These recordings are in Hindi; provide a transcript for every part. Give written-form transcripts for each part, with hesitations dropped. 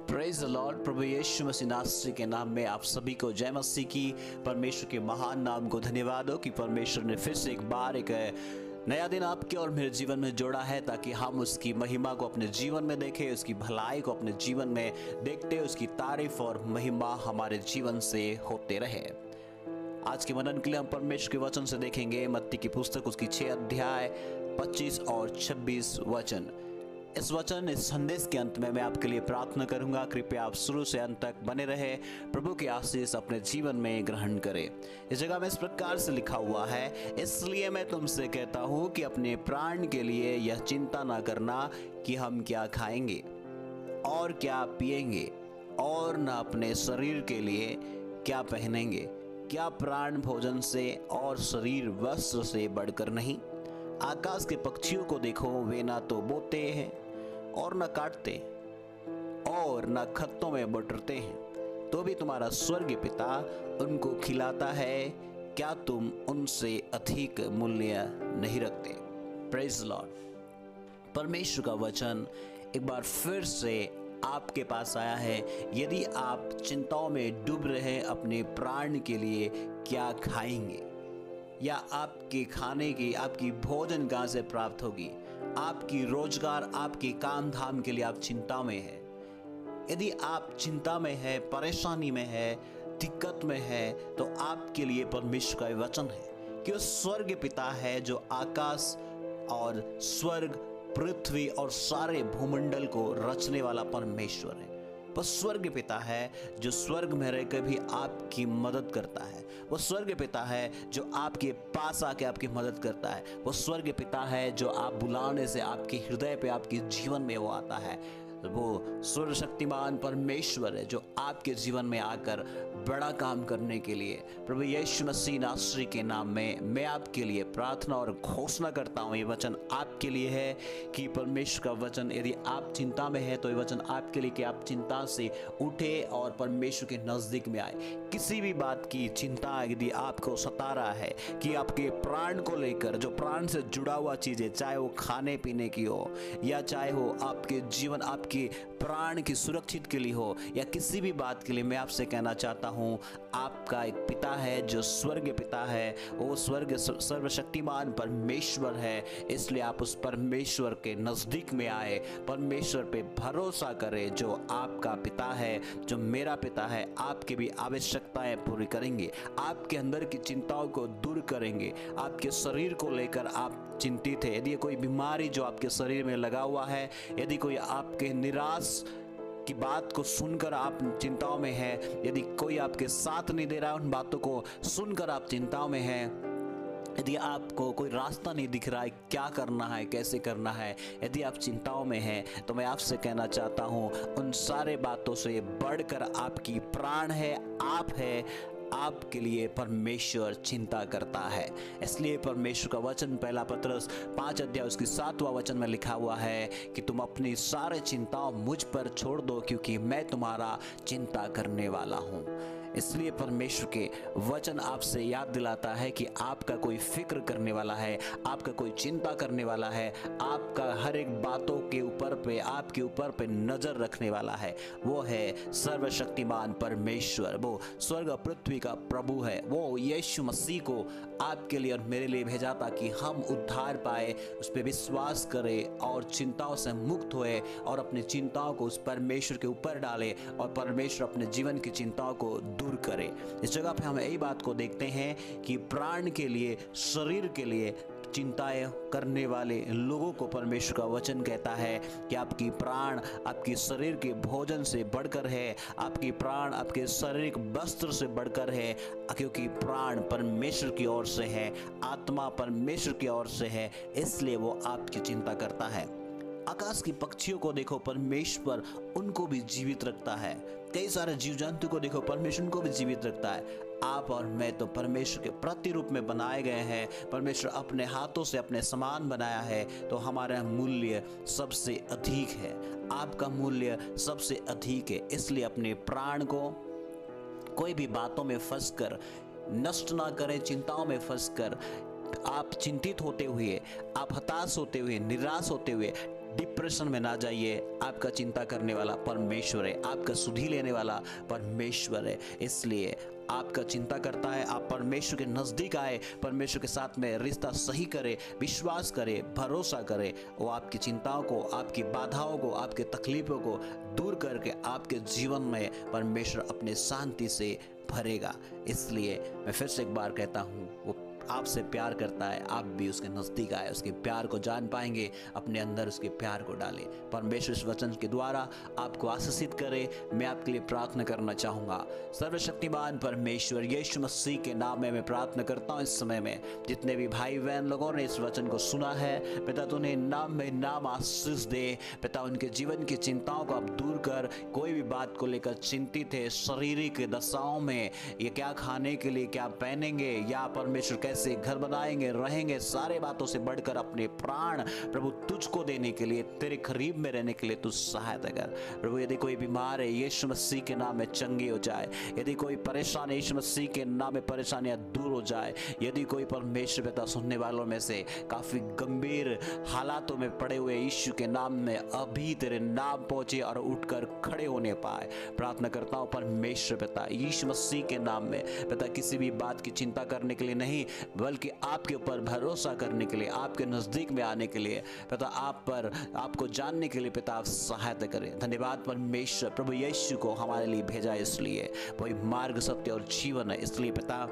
Praise the lord. प्रभु यीशु मसीह नासरी के नाम में आप सभी को जय मसीह की। परमेश्वर के महान नाम को धन्यवाद हो कि परमेश्वर ने फिर से एक बार एक नया दिन आपके और मेरे जीवन में जोड़ा है, ताकि हम उसकी महिमा को अपने जीवन में देखें, उसकी भलाई को अपने जीवन में देखते, उसकी तारीफ और महिमा हमारे जीवन से होते रहे। आज के मनन के लिए हम परमेश्वर के वचन से देखेंगे मत्ती की पुस्तक उसकी 6 अध्याय 25 और 26 वचन। इस संदेश के अंत में मैं आपके लिए प्रार्थना करूंगा, कृपया आप शुरू से अंत तक बने रहे, प्रभु की आशीष अपने जीवन में ग्रहण करें। इस जगह में इस प्रकार से लिखा हुआ है, इसलिए मैं तुमसे कहता हूं कि अपने प्राण के लिए यह चिंता ना करना कि हम क्या खाएंगे और क्या पिएंगे, और न अपने शरीर के लिए क्या पहनेंगे। क्या प्राण भोजन से और शरीर वस्त्र से बढ़कर नहीं? आकाश के पक्षियों को देखो, वे ना तो बोते हैं और न काटते और न खत्तों में बटरते हैं, तो भी तुम्हारा स्वर्गीय पिता उनको खिलाता है। क्या तुम उनसे अधिक मूल्य नहीं रखते? Praise Lord. परमेश्वर का वचन एक बार फिर से आपके पास आया है। यदि आप चिंताओं में डूब रहे, अपने प्राण के लिए क्या खाएंगे, या आपके खाने की आपकी भोजन कहाँ से प्राप्त होगी, आपकी रोजगार आपके काम धाम के लिए आप चिंता में है। यदि आप चिंता में है, परेशानी में है, दिक्कत में है, तो आपके लिए परमेश्वर का वचन है कि वो स्वर्ग पिता है जो आकाश और स्वर्ग, पृथ्वी और सारे भूमंडल को रचने वाला परमेश्वर है। वो स्वर्ग पिता है जो स्वर्ग में रहकर भी आपकी मदद करता है। वो स्वर्ग पिता है जो आपके पास आके आपकी मदद करता है। वो स्वर्ग पिता है जो आप बुलाने से आपके हृदय पे, आपके जीवन में वो आता है। वो सर्वशक्तिमान परमेश्वर है जो आपके जीवन में आकर बड़ा काम करने के लिए प्रभु यीशु मसीह नासरी के नाम में मैं आपके लिए प्रार्थना और घोषणा करता हूँ। ये वचन आपके लिए है कि परमेश्वर का वचन, यदि आप चिंता में है तो ये वचन आपके लिए कि आप चिंता से उठे और परमेश्वर के नजदीक में आए। किसी भी बात की चिंता यदि आपको सता रहा है कि आपके प्राण को लेकर, जो प्राण से जुड़ा हुआ चीज है, चाहे वो खाने पीने की हो या चाहे हो आपके जीवन, आपके प्राण की सुरक्षित के लिए हो, या किसी भी बात के लिए, मैं आपसे कहना चाहता हूं, आपका एक पिता है जो स्वर्ग पिता है। वो स्वर्ग सर्वशक्तिमान परमेश्वर है। इसलिए आप उस परमेश्वर के नजदीक में आए, परमेश्वर पे भरोसा करें जो आपका पिता है, जो मेरा पिता है। आपकी भी आवश्यकताएं पूरी करेंगे, आपके अंदर की चिंताओं को दूर करेंगे। आपके शरीर को लेकर आप चिंतित है, यदि कोई बीमारी जो आपके शरीर में लगा हुआ है, यदि कोई आपके निराश की बात को सुनकर आप चिंताओं में है, यदि कोई आपके साथ नहीं दे रहा है, उन बातों को सुनकर आप चिंताओं में हैं, यदि आपको कोई रास्ता नहीं दिख रहा है, क्या करना है, कैसे करना है, यदि आप चिंताओं में हैं, तो मैं आपसे कहना चाहता हूं, उन सारे बातों से बढ़कर आपकी प्राण है, आप है। आपके लिए परमेश्वर चिंता करता है। इसलिए परमेश्वर का वचन पहला पत्रस 5 अध्याय उसकी 7वां वचन में लिखा हुआ है कि तुम अपनी सारे चिंताओं मुझ पर छोड़ दो, क्योंकि मैं तुम्हारा चिंता करने वाला हूँ। इसलिए परमेश्वर के वचन आपसे याद दिलाता है कि आपका कोई फिक्र करने वाला है, आपका कोई चिंता करने वाला है, आपका हर एक बातों के ऊपर पे, आपके ऊपर पे नजर रखने वाला है। वो है सर्वशक्तिमान परमेश्वर, वो स्वर्ग पृथ्वी का प्रभु है। वो यीशु मसीह को आपके लिए और मेरे लिए भेजा ताकि हम उद्धार पाए, उस पर विश्वास करें और चिंताओं से मुक्त होए और अपनी चिंताओं को उस परमेश्वर के ऊपर डाले और परमेश्वर अपने जीवन की चिंताओं को दूर करे। इस जगह पे हम यही बात को देखते हैं कि प्राण के लिए, शरीर के लिए चिंताएं करने वाले लोगों को परमेश्वर का वचन कहता है कि आपकी प्राण आपकी शरीर के भोजन से बढ़कर है, आपकी प्राण आपके शारीरिक वस्त्र से बढ़कर है, क्योंकि प्राण परमेश्वर की ओर से है, आत्मा परमेश्वर की ओर से है। इसलिए वो आपकी चिंता करता है। आकाश की पक्षियों को देखो, परमेश्वर उनको भी जीवित रखता है। कई सारे जीव जंतु को देखो, परमेश्वर उनको भी जीवित रखता है। आप और मैं तो परमेश्वर के प्रतिरूप में बनाए गए हैं। परमेश्वर अपने हाथों से अपने समान बनाया है, तो हमारा मूल्य सबसे अधिक है, आपका मूल्य सबसे अधिक है। इसलिए अपने प्राण को कोई भी बातों में फंसकर नष्ट ना करें, चिंताओं में फंसकर आप चिंतित होते हुए, आप हताश होते हुए, निराश होते हुए डिप्रेशन में ना जाइए। आपका चिंता करने वाला परमेश्वर है, आपका सुधि लेने वाला परमेश्वर है। इसलिए आपका चिंता करता है, आप परमेश्वर के नज़दीक आए, परमेश्वर के साथ में रिश्ता सही करें, विश्वास करें, भरोसा करें। वो आपकी चिंताओं को, आपकी बाधाओं को, आपके तकलीफ़ों को दूर करके आपके जीवन में परमेश्वर अपने शांति से भरेगा। इसलिए मैं फिर से एक बार कहता हूँ, वो आपसे प्यार करता है, आप भी उसके नज़दीक आए, उसके प्यार को जान पाएंगे, अपने अंदर उसके प्यार को डालें। परमेश्वर इस वचन के द्वारा आपको आशीषित करे। मैं आपके लिए प्रार्थना करना चाहूँगा। सर्वशक्तिमान परमेश्वर यीशु मसीह के नाम में मैं प्रार्थना करता हूँ, इस समय में जितने भी भाई बहन लोगों ने इस वचन को सुना है, पिता तू उन्हें नाम में नाम आशीष दे। पिता उनके जीवन की चिंताओं को आप दूर कर, कोई भी बात को लेकर चिंतित है, शारीरिक दशाओं में, ये क्या खाने के लिए, क्या पहनेंगे, या परमेश्वर कैसे घर बनाएंगे, रहेंगे, सारे बातों से बढ़कर अपने प्राण प्रभु तुझको देने के लिए, तेरे करीब में रहने के लिए तू सहायता कर। प्रभु यदि कोई बीमार है, यीशु मसीह के नाम में चंगी हो जाए। यदि कोई परेशान है, यीशु मसीह के नाम में परेशानियां दूर हो जाए। यदि कोई परमेश्वर पिता सुनने वालों में से काफी गंभीर हालातों में पड़े हुए, यीशु के नाम में अभी तेरे नाम पहुंचे और उठकर खड़े होने पाए। प्रार्थना करता हूं परमेश्वर पिता यीशु मसीह के नाम में, पिता किसी भी बात की चिंता करने के लिए नहीं, बल्कि आपके ऊपर भरोसा करने के लिए, आपके नजदीक में आने के लिए, पिता आप पर, आपको जानने के लिए पिता आप सहायता करें। धन्यवाद परमेश्वर, प्रभु यीशु को हमारे लिए भेजा, इसलिए वही मार्ग, सत्य और जीवन है। इसलिए पिता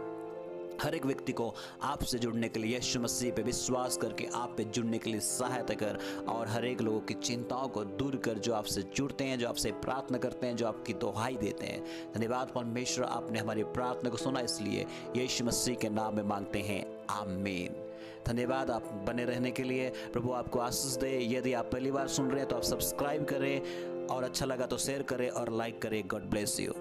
हर एक व्यक्ति को आपसे जुड़ने के लिए, यीशु मसीह पे विश्वास करके आप पे जुड़ने के लिए सहायता कर, और हर एक लोगों की चिंताओं को दूर कर, जो आपसे जुड़ते हैं, जो आपसे प्रार्थना करते हैं, जो आपकी दुहाई देते हैं। धन्यवाद परमेश्वर, आपने हमारी प्रार्थना को सुना, इसलिए यीशु मसीह के नाम में मांगते हैं, आमीन। धन्यवाद आप बने रहने के लिए। प्रभु आपको आशीष दे। यदि आप पहली बार सुन रहे हैं तो आप सब्सक्राइब करें, और अच्छा लगा तो शेयर करें और लाइक करें। God bless you.